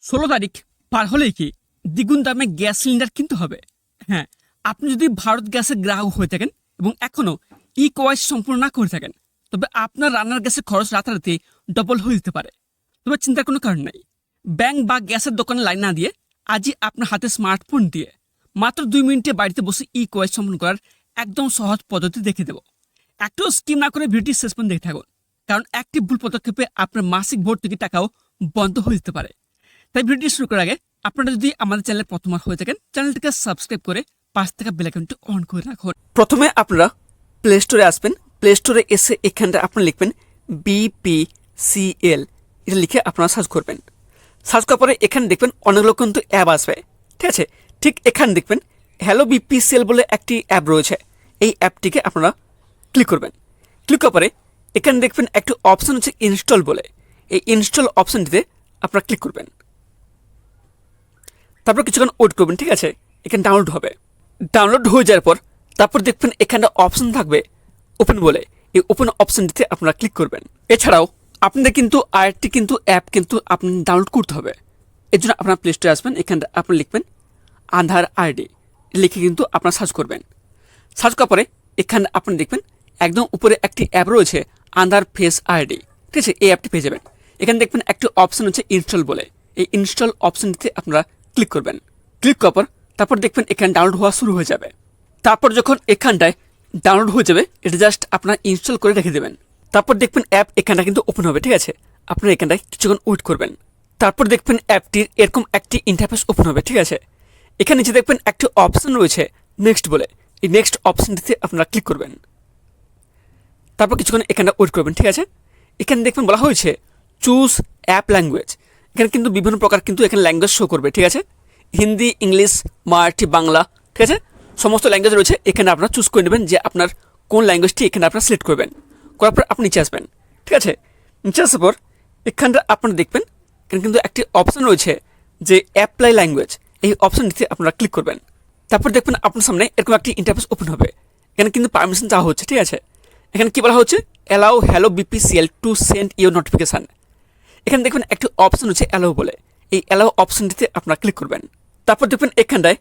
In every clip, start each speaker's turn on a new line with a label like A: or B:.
A: 16 তারিখ পার হলেই কি দ্বিগুণ দামে গ্যাস সিলিন্ডার কিনতে হবে? হ্যাঁ, আপনি যদি ভারত গ্যাসের গ্রাহক হয়ে থাকেন এবং এখনও ই-কেওয়াইসি সম্পূর্ণ না করে থাকেন, তবে আপনার রান্নার গ্যাসের খরচ রাতারাতি ডবল হয়ে যেতে পারে। তবে চিন্তার কোনো কারণ নাই। ব্যাংক বা গ্যাসের দোকানে লাইন না দিয়ে আজই আপনার হাতে স্মার্টফোন দিয়ে মাত্র 2 মিনিটে বাড়িতে বসে ই-কেওয়াইসি সম্পন্ন করার একদম সহজ পদ্ধতি দেখে দেব। একটু স্কিম না করে ভিডিওটি শেষ পর্যন্ত দেখে থাকুন, কারণ একটি ভুল পদক্ষেপে আপনার মাসিক ভর্তুকি টাকাও বন্ধ হয়ে যেতে পারে। তাই ভিডিও শুরু করার আগে আপনারা যদি আমাদের চ্যানেলে প্রথমবার হয়ে থাকেন, চ্যানেলটিকে সাবস্ক্রাইব করে পাশ থেকে বেল আইকনটি অন করে রাখুন। প্রথমে আপনারা প্লে স্টোরে আসবেন। প্লে স্টোরে এসে এখানটা আপনারা লিখবেন BPCL, এটা লিখে আপনারা সার্চ করবেন। সার্চ করার পরে এখানে দেখবেন অনেকগুলো কিন্তু অ্যাপ আসবে, ঠিক আছে। ঠিক এখানে দেখবেন হ্যালো BPCL বলে একটি অ্যাপ রয়েছে। এই অ্যাপটিকে আপনারা ক্লিক করবেন। ক্লিক করার পরে এখানে দেখবেন একটি অপশন হচ্ছে ইনস্টল বলে। এই ইনস্টল অপশনটিতে আপনারা ক্লিক করবেন। তারপর কিছুক্ষণ ওয়েট করবেন, ঠিক আছে। এখানে ডাউনলোড হবে। ডাউনলোড হয়ে যাওয়ার পর তারপর দেখবেন এখানে অপশন থাকবে ওপেন বলে। এই ওপেন অপশনটিতে আপনারা ক্লিক করবেন। এছাড়াও আপনাদের কিন্তু আরেকটি কিন্তু অ্যাপ কিন্তু আপনি ডাউনলোড করতে হবে। এর জন্য আপনার প্লে স্টোরে আসবেন। এখানে আপনি লিখবেন আধার আইডি, লিখে কিন্তু আপনারা সার্চ করবেন। সার্চ করার পরে এখানে আপনি দেখবেন একদম উপরে একটি অ্যাপ রয়েছে আধার ফেস আইডি, ঠিক আছে। এই অ্যাপটি পেয়ে যাবেন। এখানে দেখবেন একটি অপশন হচ্ছে ইনস্টল বলে। এই ইনস্টল অপশনটিতে আপনারা ক্লিক করবেন। ক্লিক করার পর তারপর দেখবেন এখানে ডাউনলোড হওয়া শুরু হয়ে যাবে। তারপর যখন এখানটায় ডাউনলোড হয়ে যাবে, এটা জাস্ট আপনারা ইনস্টল করে রেখে দেবেন। তারপর দেখবেন অ্যাপ এখানটা কিন্তু ওপেন হবে, ঠিক আছে। আপনারা এখানটায় কিছুক্ষণ ওয়েট করবেন। তারপর দেখবেন অ্যাপটির এরকম একটি ইন্টারফেস ওপেন হবে, ঠিক আছে। এখানে নিচে দেখবেন একটি অপশন রয়েছে নেক্সট বলে। এই নেক্সট অপশনটিতে আপনারা ক্লিক করবেন। তারপর কিছুক্ষণ এখানে ওয়েট করবেন, ঠিক আছে। এখানে দেখবেন বলা হয়েছে চুজ অ্যাপ ল্যাঙ্গুয়েজ। এখানে কিন্তু বিভিন্ন প্রকার কিন্তু এখানে ল্যাঙ্গুয়েজ শো করবে, ঠিক আছে। হিন্দি, ইংলিশ, মারাঠি, বাংলা, ঠিক আছে। সমস্ত ল্যাঙ্গুয়েজ রয়েছে। এখানে আপনারা চুজ করে নেবেন যে আপনার কোন ল্যাঙ্গুয়েজটি এখানে আপনারা সিলেক্ট করবেন। করার পর আপনি নিচে আসবেন, ঠিক আছে। নিচে আসার পর এখানটা আপনারা দেখবেন এখানে কিন্তু একটি অপশন রয়েছে যে অ্যাপ্লাই ল্যাঙ্গুয়েজ। এই অপশনটিতে আপনারা ক্লিক করবেন। তারপর দেখবেন আপনার সামনে এরকম একটি ইন্টারফেস ওপেন হবে। এখানে কিন্তু পারমিশন চাওয়া হচ্ছে, ঠিক আছে। এখানে কি বলা হচ্ছে allow hello BPCL to send your notification. এখানে দেখবেন একটি অপশন হচ্ছে অ্যালাউ বলে। এই অ্যালাউ অপশনটিতে আপনারা ক্লিক করবেন। তারপর দেখবেন এখানটায়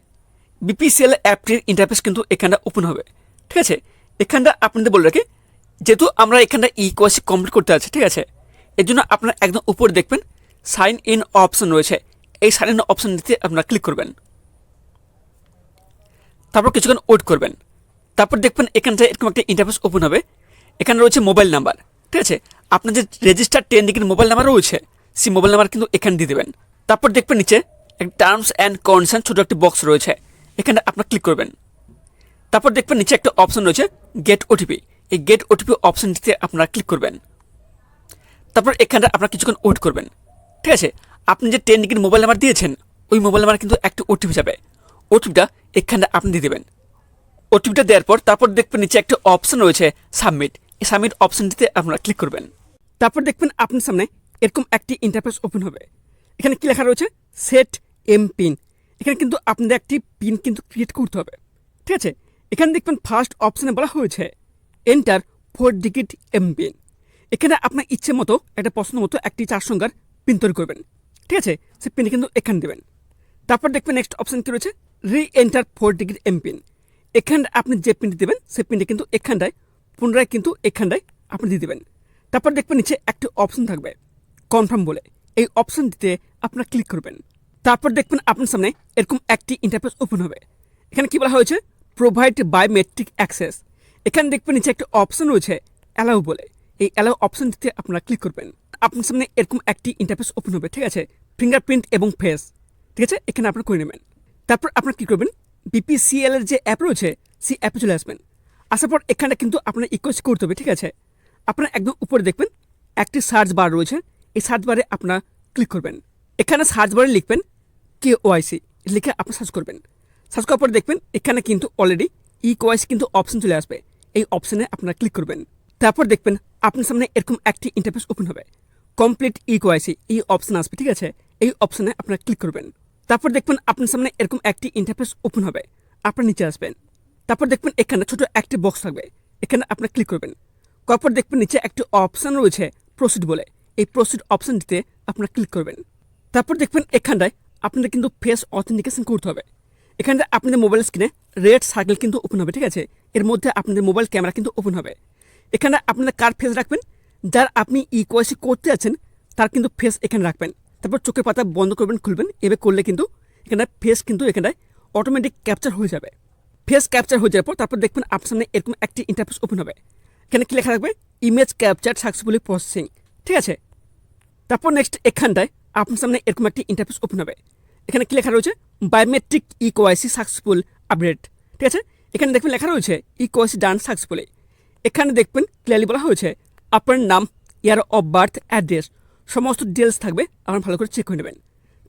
A: BPCL অ্যাপটির ইন্টারফেস কিন্তু এখানটা ওপেন হবে, ঠিক আছে। এখানটা আপনাদের বলে রাখি, যেহেতু আমরা এখানটা ই-কেওয়াইসি কমপ্লিট করতে আছে, ঠিক আছে। এর জন্য আপনারা একদম উপরে দেখবেন সাইন ইন অপশন রয়েছে। এই সাইন ইন অপশনটিতে আপনারা ক্লিক করবেন। তারপর কিছুক্ষণ ওয়েট করবেন। তারপর দেখবেন এখানটায় এরকম একটা ইন্টারফেস ওপেন হবে। এখানে রয়েছে মোবাইল নাম্বার, ঠিক আছে। আপনার যে রেজিস্টার 10 ডিগ্রির মোবাইল নাম্বার রয়েছে, সেই মোবাইল নাম্বার কিন্তু এখানে দিয়ে দেবেন। তারপর দেখবেন নিচে একটা টার্মস অ্যান্ড কন্ডিশন ছোটো একটি বক্স রয়েছে। এখানে আপনার ক্লিক করবেন। তারপর দেখবেন নিচে একটা অপশন রয়েছে গেট ওটিপি। এই গেট ওটিপি অপশনটিতে আপনারা ক্লিক করবেন। তারপর এখানটা আপনারা কিছুক্ষণ ওয়েট করবেন, ঠিক আছে। আপনি যে 10 ডিগ্রির মোবাইল নাম্বার দিয়েছেন, ওই মোবাইল নাম্বার কিন্তু একটা ওটিপি যাবে। ওটিপিটা এখানটা আপনি দিয়ে দেবেন। ওটিপিটা দেওয়ার পর তারপর দেখবেন নিচে একটা অপশন রয়েছে সাবমিট। এই সাবমিট অপশনটিতে আপনারা ক্লিক করবেন। তারপর দেখবেন আপনার সামনে এরকম একটি ইন্টারফেস ওপেন হবে। এখানে কি লেখা রয়েছে সেট এম পিন। এখানে কিন্তু আপনাদের একটি পিন কিন্তু ক্রিয়েট করতে হবে, ঠিক আছে। এখানে দেখবেন ফার্স্ট অপশনে বলা হয়েছে এন্টার 4 ডিজিট এম পিন। এখানে আপনার ইচ্ছে মতো একটা পছন্দ মতো একটি 4 সংখ্যার পিন তৈরি করবেন, ঠিক আছে। সে পিন কিন্তু এখানে দেবেন। তারপর দেখবেন নেক্সট অপশন কি রয়েছে রি এন্টার 4 ডিজিট এম পিন। এখানে আপনি যে পিনটি দেবেন সেই পিনটি কিন্তু এখানটায় পুনরায় কিন্তু এখানটায় আপনি দিয়ে দেবেন। তারপর দেখবেন নিচে একটি অপশন থাকবে কনফার্ম বলে। এই অপশনটিতে আপনারা ক্লিক করবেন। তারপর দেখবেন আপনার সামনে এরকম একটি ইন্টারফেস ওপেন হবে। এখানে কি বলা হয়েছে প্রোভাইড বায়োমেট্রিক অ্যাক্সেস। এখানে দেখবেন নিচে একটা অপশন রয়েছে অ্যালাউ বলে। এই অ্যালাউ অপশনটিতে আপনারা ক্লিক করবেন। আপনার সামনে এরকম একটি ইন্টারফেস ওপেন হবে, ঠিক আছে। ফিঙ্গারপ্রিন্ট এবং ফেস, ঠিক আছে। এখানে আপনারা করে নেবেন। তারপর আপনারা কী করবেন BPCL এর যে অ্যাপ রয়েছে সেই অ্যাপে চলে আসবেন। আসার পর এখানে কিন্তু আপনার রিকোয়েস্ট করতে হবে, ঠিক আছে। আপনারা একদম উপরে দেখবেন একটি সার্চ বার রয়েছে। এই সার্চ বারে আপনারা ক্লিক করবেন। এখানে সার্চ বারে লিখবেন KYC, লিখে আপনি সার্চ করবেন। সার্চ করার পর দেখবেন এখানে কিন্তু অলরেডি ই-কেওয়াইসি কিন্তু অপশন চলে আসবে। এই অপশনে আপনারা ক্লিক করবেন। তারপর দেখবেন আপনার সামনে এরকম একটি ইন্টারফেস ওপেন হবে কমপ্লিট ই-কেওয়াইসি। এই অপশন আসবে, ঠিক আছে। এই অপশনে আপনারা ক্লিক করবেন। তারপর দেখবেন আপনার সামনে এরকম একটি ইন্টারফেস ওপেন হবে। আপনার নিচে আসবেন। তারপর দেখবেন এখানে ছোট একটি বক্স থাকবে। এখানে আপনার ক্লিক করবেন। তারপর দেখবেন নিচে একটি অপশন রয়েছে প্রসিড বলে। এই প্রসিড অপশনটিতে আপনারা ক্লিক করবেন। তারপর দেখবেন এখানটায় আপনাদের কিন্তু ফেস অথেন্টিকেশন করতে হবে। এখানে আপনাদের মোবাইল স্ক্রিনে রেড সার্কেল কিন্তু ওপেন হবে, ঠিক আছে। এর মধ্যে আপনাদের মোবাইল ক্যামেরা কিন্তু ওপেন হবে। এখানে আপনাদের কার ফেস রাখবেন, যার আপনি ইকোয়াইসি করতে আছেন তার কিন্তু ফেস এখানে রাখবেন। তারপর চোখের পাতা বন্ধ করবেন, খুলবেন। এভাবে করলে কিন্তু এখানে ফেস কিন্তু এখানটায় অটোমেটিক ক্যাপচার হয়ে যাবে। ফেস ক্যাপচার হয়ে যাওয়ার পর তারপর দেখবেন আপনার সামনে এরকম একটি ইন্টারফেস ওপেন হবে। এখানে কি লেখা রাখবে, ইমেজ ক্যাপচার সাকসেসফুলি প্রসেসিং, ঠিক আছে। তারপর নেক্সট এখানটায় আপনার সামনে এরকম একটি ইন্টারফেস ওপেন হবে। এখানে কি লেখা রয়েছে, বায়োমেট্রিক ইকোয়াইসি সাকসেসফুল আপডেট, ঠিক আছে। এখানে দেখবেন লেখা রয়েছে ইকোয়াইসি ডান সাকসেসফুলি। এখানে দেখবেন ক্লিয়ারলি বলা হয়েছে আপনার নাম, ইয়ার অফ বার্থ, অ্যাড্রেস সমস্ত ডিটেলস থাকবে, আপনারা ভালো করে চেক করে নেবেন।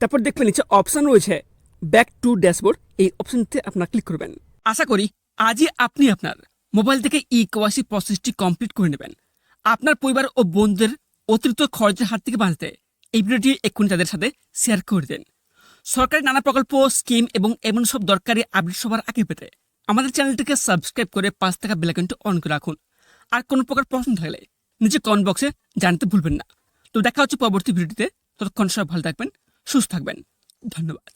A: তারপর দেখবেন নিচে অপশান রয়েছে ব্যাক টু ড্যাশবোর্ড, এই অপশানটিতে আপনারা ক্লিক করবেন। আশা করি আজই আপনি আপনার মোবাইল থেকে ইকোয়াইসি প্রসেসটি কমপ্লিট করে নেবেন। আপনার পরিবার ও বন্ধুদের অতিরিক্ত খরচের হাত থেকে বাঁচতে এই ভিডিওটি এক্ষুনি তাদের সাথে শেয়ার করে দেন। সরকারি নানা প্রকল্প, স্কিম এবং এমন সব দরকারি আপডেট সবার আগে পেতে আমাদের চ্যানেলটিকে সাবস্ক্রাইব করে পাশ থাকা বেল আইকনটি অন করে রাখুন। আর কোনো প্রকার প্রশ্ন থাকলে নিচে কমেন্ট বক্সে জানাতে ভুলবেন না। তো দেখা হচ্ছে পরবর্তী ভিডিওতে। ততক্ষণ সব ভালো থাকবেন, সুস্থ থাকবেন। ধন্যবাদ।